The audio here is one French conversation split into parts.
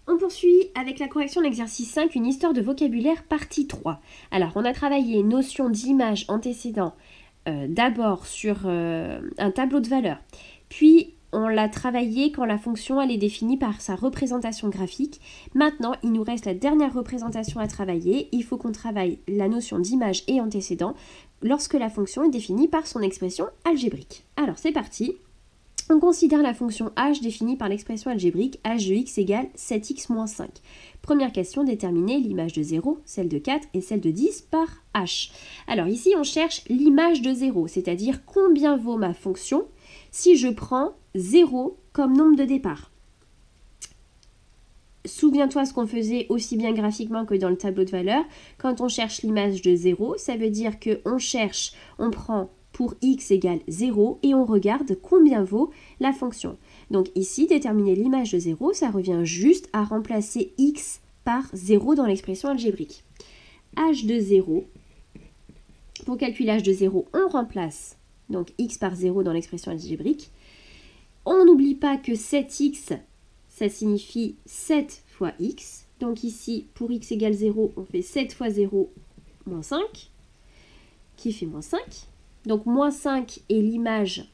On poursuit avec la correction de l'exercice 5, une histoire de vocabulaire partie 3. Alors, on a travaillé notion d'image antécédent d'abord sur un tableau de valeurs, puis on l'a travaillé quand la fonction elle est définie par sa représentation graphique. Maintenant, il nous reste la dernière représentation à travailler. Il faut qu'on travaille la notion d'image et antécédent lorsque la fonction est définie par son expression algébrique. Alors, c'est parti. On considère la fonction h définie par l'expression algébrique h de x égale 7x moins 5. Première question, déterminer l'image de 0, celle de 4 et celle de 10 par h. Alors ici, on cherche l'image de 0, c'est-à-dire combien vaut ma fonction si je prends 0 comme nombre de départ. Souviens-toi ce qu'on faisait aussi bien graphiquement que dans le tableau de valeurs. Quand on cherche l'image de 0, ça veut dire on prend pour x égale 0 et on regarde combien vaut la fonction. Donc ici, déterminer l'image de 0, ça revient juste à remplacer x par 0 dans l'expression algébrique. h de 0, pour calculer h de 0, on remplace donc x par 0 dans l'expression algébrique. On n'oublie pas que 7x, ça signifie 7 fois x. Donc ici, pour x égale 0, on fait 7 fois 0, moins 5, qui fait moins 5. Donc, moins 5 est l'image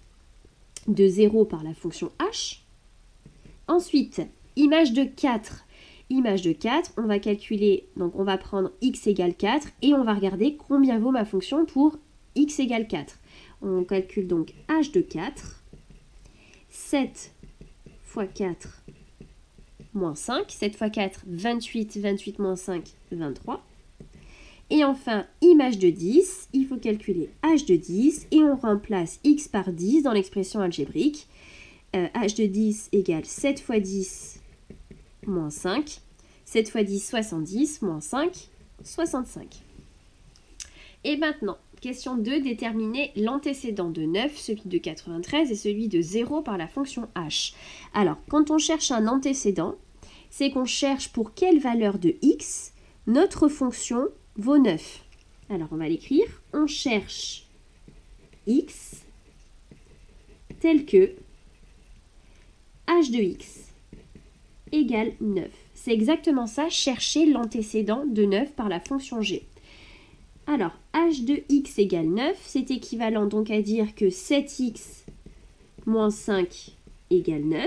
de 0 par la fonction h. Ensuite, image de 4. Image de 4, on va calculer, donc on va prendre x égale 4 et on va regarder combien vaut ma fonction pour x égale 4. On calcule donc h de 4. 7 fois 4 moins 5. 7 fois 4, 28. 28 moins 5, 23. Et enfin, image de 10, il faut calculer h de 10 et on remplace x par 10 dans l'expression algébrique. H de 10 égale 7 fois 10 moins 5. 7 fois 10, 70, moins 5, 65. Et maintenant, question 2, déterminer l'antécédent de 9, celui de 93 et celui de 0 par la fonction h. Alors, quand on cherche un antécédent, c'est qu'on cherche pour quelle valeur de x notre fonction vaut 9. Alors, on va l'écrire. On cherche x tel que h de x égale 9. C'est exactement ça, chercher l'antécédent de 9 par la fonction g. Alors, h de x égale 9, c'est équivalent donc à dire que 7x moins 5 égale 9.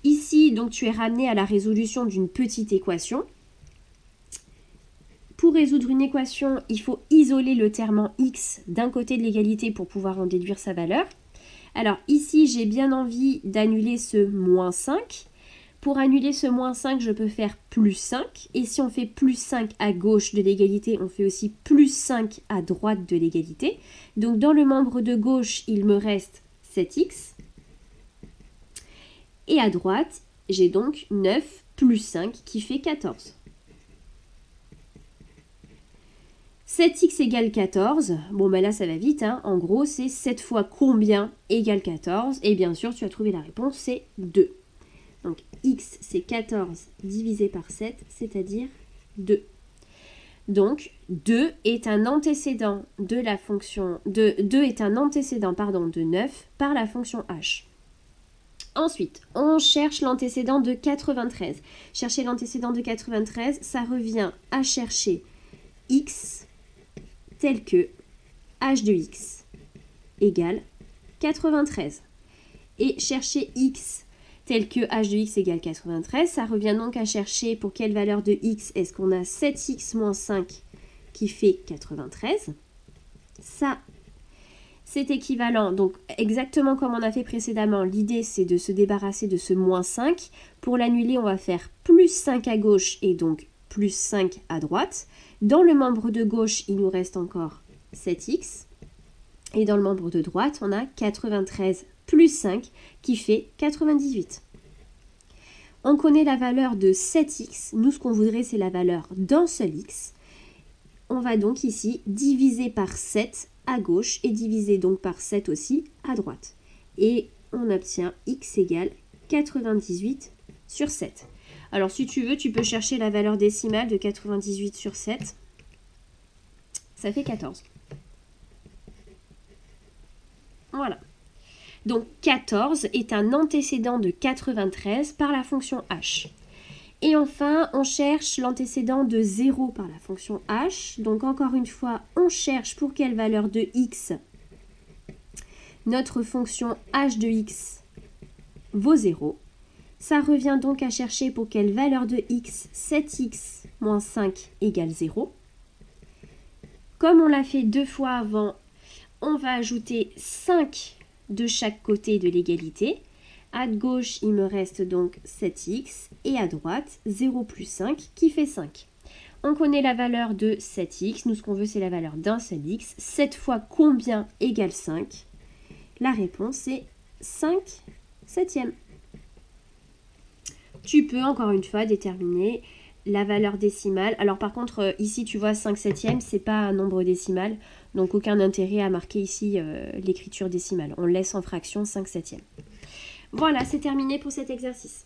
Ici, donc, tu es ramené à la résolution d'une petite équation. Pour résoudre une équation, il faut isoler le terme en x d'un côté de l'égalité pour pouvoir en déduire sa valeur. Alors ici, j'ai bien envie d'annuler ce moins 5. Pour annuler ce moins 5, je peux faire plus 5. Et si on fait plus 5 à gauche de l'égalité, on fait aussi plus 5 à droite de l'égalité. Donc dans le membre de gauche, il me reste 7x. Et à droite, j'ai donc 9 plus 5 qui fait 14. 7x égale 14, bon ben là ça va vite, hein. En gros c'est 7 fois combien égale 14, et bien sûr tu as trouvé la réponse, c'est 2. Donc x c'est 14 divisé par 7, c'est-à-dire 2. Donc 2 est un antécédent de la fonction, de 9 par la fonction h. Ensuite, on cherche l'antécédent de 93. Chercher l'antécédent de 93, ça revient à chercher x tel que h de x égale 93. Et chercher x tel que h de x égale 93, ça revient donc à chercher pour quelle valeur de x est-ce qu'on a 7x moins 5 qui fait 93. Ça, c'est équivalent, donc exactement comme on a fait précédemment, l'idée c'est de se débarrasser de ce moins 5. Pour l'annuler, on va faire plus 5 à gauche et donc plus 5 à droite. Dans le membre de gauche, il nous reste encore 7x. Et dans le membre de droite, on a 93 plus 5 qui fait 98. On connaît la valeur de 7x. Nous, ce qu'on voudrait, c'est la valeur d'un seul x. On va donc ici diviser par 7 à gauche et diviser donc par 7 aussi à droite. Et on obtient x égale 98 sur 7. Alors si tu veux, tu peux chercher la valeur décimale de 98 sur 7. Ça fait 14. Voilà. Donc 14 est un antécédent de 93 par la fonction h. Et enfin, on cherche l'antécédent de 0 par la fonction h. Donc encore une fois, on cherche pour quelle valeur de x notre fonction h de x vaut 0. Ça revient donc à chercher pour quelle valeur de x 7x moins 5 égale 0. Comme on l'a fait 2 fois avant, on va ajouter 5 de chaque côté de l'égalité. À gauche, il me reste donc 7x et à droite, 0 plus 5 qui fait 5. On connaît la valeur de 7x. Nous, ce qu'on veut, c'est la valeur d'un seul x. 7 fois combien égale 5? La réponse est 5 septièmes. Tu peux, encore une fois, déterminer la valeur décimale. Alors, par contre, ici, tu vois, 5 septièmes, c'est pas un nombre décimal. Donc, aucun intérêt à marquer ici l'écriture décimale. On laisse en fraction 5 septièmes. Voilà, c'est terminé pour cet exercice.